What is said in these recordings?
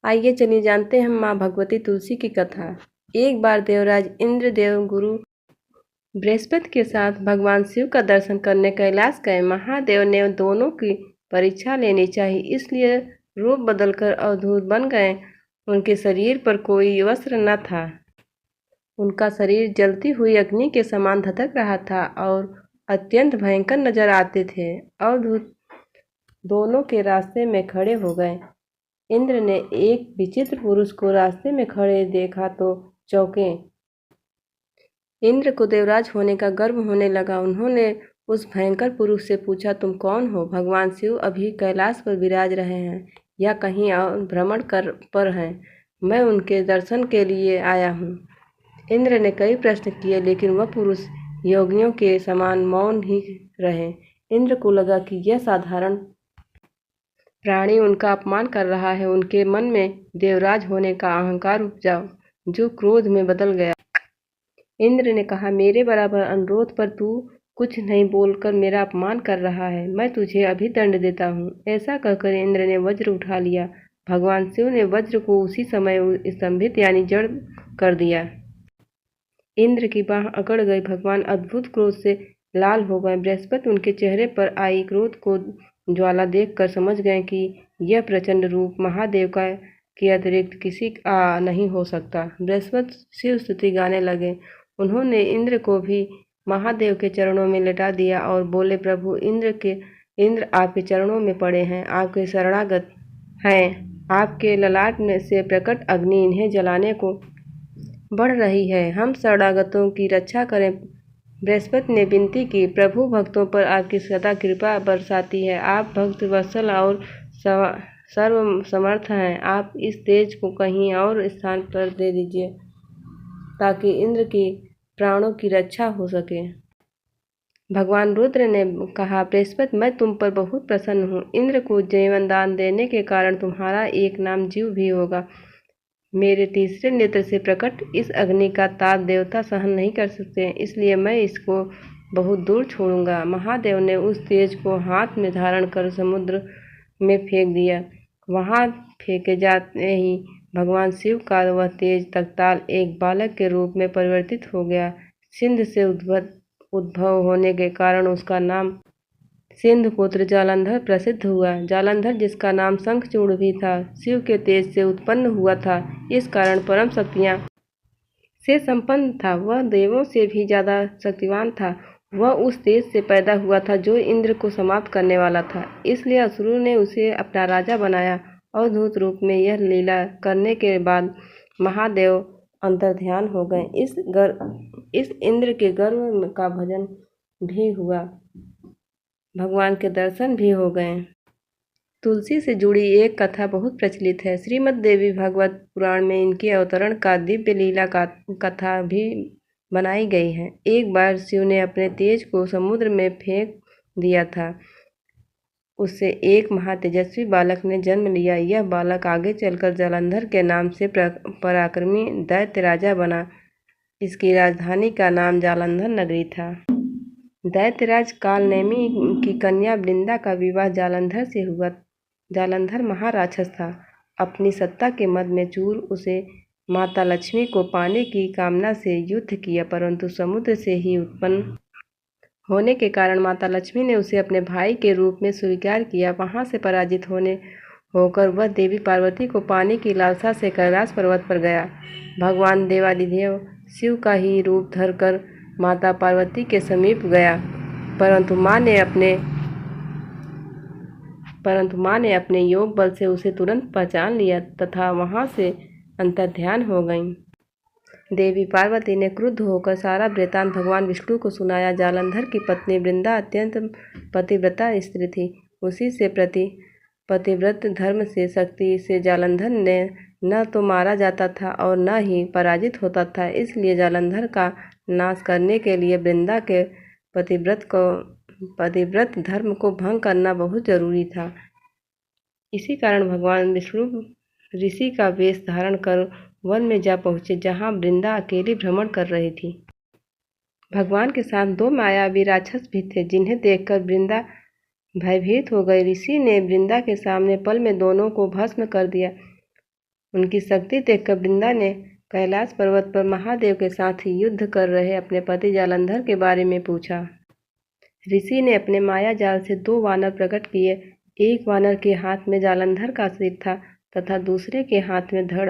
आइए चलिए जानते हैं माँ भगवती तुलसी की कथा। एक बार देवराज इंद्रदेव गुरु बृहस्पति के साथ भगवान शिव का दर्शन करने कैलाश गए। महादेव ने दोनों की परीक्षा लेनी चाहिए, इसलिए रूप बदलकर अवधूत बन गए। उनके शरीर पर कोई वस्त्र न था। उनका शरीर जलती हुई अग्नि के समान धधक रहा था और अत्यंत भयंकर नजर आते थे। अवधूत दोनों के रास्ते में खड़े हो गए। इंद्र ने एक विचित्र पुरुष को रास्ते में खड़े देखा तो चौंके। इंद्र को देवराज होने का गर्व होने लगा। उन्होंने उस भयंकर पुरुष से पूछा, तुम कौन हो? भगवान शिव अभी कैलाश पर विराज रहे हैं या कहीं और भ्रमण पर हैं? मैं उनके दर्शन के लिए आया हूँ। इंद्र ने कई प्रश्न किए, लेकिन वह पुरुष योगियों के समान मौन ही रहे। इंद्र को लगा कि यह साधारण प्राणी उनका अपमान कर रहा है। उनके मन में देवराज होने का अहंकार उपजा, जो क्रोध में बदल गया। इंद्र ने कहा, मेरे बराबर अनुरोध पर तू कुछ नहीं बोलकर मेरा अपमान कर रहा है। मैं तुझे अभी दंड देता हूँ। ऐसा कहकर इंद्र ने वज्र उठा लिया। भगवान शिव ने वज्र को उसी समय स्तंभित यानी जड़ कर दिया। इंद्र की बाह अकड़ गई। भगवान अद्भुत क्रोध से लाल हो गए। बृहस्पति उनके चेहरे पर आई क्रोध को ज्वाला देखकर समझ गए कि यह प्रचंड रूप महादेव का के अतिरिक्त किसी का नहीं हो सकता। बृहस्पति शिव स्तुति गाने लगे। उन्होंने इंद्र को भी महादेव के चरणों में लिटा दिया और बोले, प्रभु इंद्र आपके चरणों में पड़े हैं, आपके शरणागत हैं। आपके ललाट में से प्रकट अग्नि इन्हें जलाने को बढ़ रही है। हम शरणागतों की रक्षा करें। बृहस्पति ने विनती की, प्रभु भक्तों पर आपकी सदा कृपा बरसाती है। आप भक्त वत्सल और सर्व समर्थ हैं। आप इस तेज को कहीं और स्थान पर दे दीजिए ताकि इंद्र की प्राणों की रक्षा हो सके। भगवान रुद्र ने कहा, बृहस्पति मैं तुम पर बहुत प्रसन्न हूँ। इंद्र को जीवन दान देने के कारण तुम्हारा एक नाम जीव भी होगा। मेरे तीसरे नेत्र से प्रकट इस अग्नि का ताप देवता सहन नहीं कर सकते, इसलिए मैं इसको बहुत दूर छोड़ूंगा। महादेव ने उस तेज को हाथ में धारण कर समुद्र में फेंक दिया। वहां फेंके जाते ही भगवान शिव का वह तेज तत्काल एक बालक के रूप में परिवर्तित हो गया। सिंध से उद्भव होने के कारण उसका नाम सिंधपुत्र जालंधर प्रसिद्ध हुआ। जालंधर, जिसका नाम शंखचूड़ भी था, शिव के तेज से उत्पन्न हुआ था। इस कारण परम शक्तियां से संपन्न था। वह देवों से भी ज्यादा शक्तिवान था। वह उस तेज से पैदा हुआ था जो इंद्र को समाप्त करने वाला था। इसलिए असुरों ने उसे अपना राजा बनाया। अवधूत रूप में यह लीला करने के बाद महादेव अंतर्ध्यान हो गए। इस इंद्र के गर्व का भजन भी हुआ, भगवान के दर्शन भी हो गए। तुलसी से जुड़ी एक कथा बहुत प्रचलित है। श्रीमद् देवी भागवत पुराण में इनके अवतरण का दिव्य लीला का कथा भी बनाई गई है। एक बार शिव ने अपने तेज को समुद्र में फेंक दिया था। उससे एक महातेजस्वी बालक ने जन्म लिया। यह बालक आगे चलकर जालंधर के नाम से पराक्रमी दैत्य राजा बना। इसकी राजधानी का नाम जालंधर नगरी था। दैत्यराज कालनेमी की कन्या वृंदा का विवाह जालंधर से हुआ। जालंधर महाराक्षस था। अपनी सत्ता के मद में चूर उसे माता लक्ष्मी को पाने की कामना से युद्ध किया, परंतु समुद्र से ही उत्पन्न होने के कारण माता लक्ष्मी ने उसे अपने भाई के रूप में स्वीकार किया। वहां से पराजित होकर वह देवी पार्वती को पाने की लालसा से कैलाश पर्वत पर गया। भगवान देवादिदेव शिव का ही रूप धरकर माता पार्वती के समीप गया, परंतु माँ ने अपने योग बल से उसे तुरंत पहचान लिया तथा वहां से अंतर्ध्यान हो गईं। देवी पार्वती ने क्रुद्ध होकर सारा वृत्तांत भगवान विष्णु को सुनाया। जालंधर की पत्नी वृंदा अत्यंत पतिव्रता स्त्री थी। उसी से पतिव्रत धर्म से शक्ति से जालंधर ने न तो मारा जाता था और न ही पराजित होता था। इसलिए जालंधर का नाश करने के लिए वृंदा के पतिव्रत धर्म को भंग करना बहुत जरूरी था। इसी कारण भगवान विष्णु ऋषि का वेश धारण कर वन में जा पहुंचे, जहां वृंदा अकेली भ्रमण कर रही थी। भगवान के साथ दो मायावी राक्षस भी थे, जिन्हें देखकर वृंदा भयभीत हो गई। ऋषि ने वृंदा के सामने पल में दोनों को भस्म कर दिया। उनकी शक्ति देखकर वृंदा ने कैलाश पर्वत पर महादेव के साथ युद्ध कर रहे अपने पति जालंधर के बारे में पूछा। ऋषि ने अपने माया जाल से 2 वानर प्रकट किए। एक वानर के हाथ में जालंधर का सिर था तथा दूसरे के हाथ में धड़।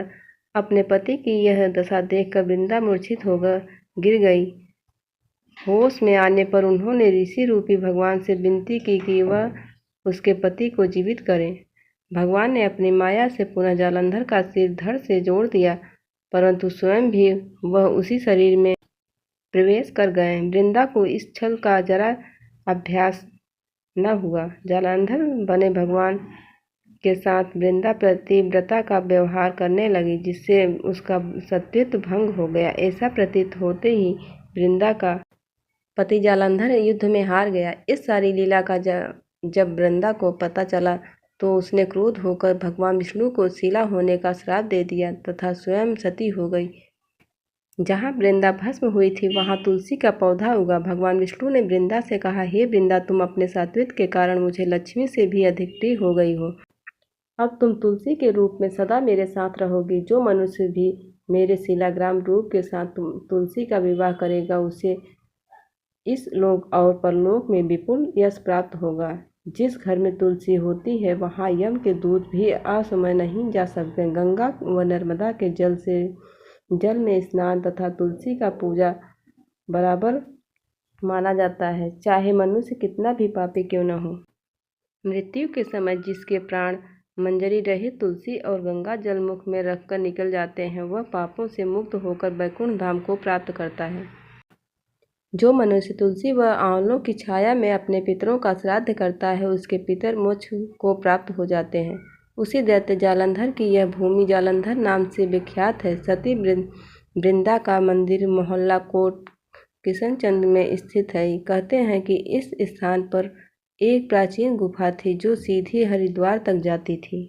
अपने पति की यह दशा देखकर वृंदा मूर्छित होकर गिर गई। होश में आने पर उन्होंने ऋषि रूपी भगवान से विनती की कि वह उसके पति को जीवित करें। भगवान ने अपनी माया से पुनः जालंधर का सिर धड़ से जोड़ दिया, परंतु स्वयं भी वह उसी शरीर में प्रवेश कर गए। वृंदा को इस छल का जरा अभ्यास न हुआ। जालंधर बने भगवान के साथ वृंदा प्रतिव्रता का व्यवहार करने लगी, जिससे उसका सत्वित्व भंग हो गया। ऐसा प्रतीत होते ही वृंदा का पति जालंधर युद्ध में हार गया। इस सारी लीला का जब वृंदा को पता चला तो उसने क्रोध होकर भगवान विष्णु को शिला होने का श्राप दे दिया तथा स्वयं सती हो गई। जहाँ वृंदा भस्म हुई थी वहाँ तुलसी का पौधा उगा। भगवान विष्णु ने वृंदा से कहा, हे वृंदा, तुम अपने सात्विक के कारण मुझे लक्ष्मी से भी अधिक प्रिय हो गई हो। अब तुम तुलसी के रूप में सदा मेरे साथ रहोगी। जो मनुष्य भी मेरे शिलाग्राम रूप के साथ तुलसी का विवाह करेगा उसे इस लोक और परलोक में विपुल यश प्राप्त होगा। जिस घर में तुलसी होती है वहाँ यम के दूत भी असमय नहीं जा सकते। गंगा व नर्मदा के जल में स्नान तथा तुलसी का पूजा बराबर माना जाता है, चाहे मनुष्य कितना भी पापी क्यों न हो। मृत्यु के समय जिसके प्राण मंजरी रहित तुलसी और गंगा जल मुख में रखकर निकल जाते हैं, वह पापों से मुक्त होकर वैकुंठ धाम को प्राप्त करता है। जो मनुष्य तुलसी व आंवलों की छाया में अपने पितरों का श्राद्ध करता है, उसके पितर मोक्ष को प्राप्त हो जाते हैं। उसी दैत्य जालंधर की यह भूमि जालंधर नाम से विख्यात है। सती वृंदा का मंदिर मोहल्ला कोट किशनचंद में स्थित है। कहते हैं कि इस स्थान पर एक प्राचीन गुफा थी जो सीधी हरिद्वार तक जाती थी।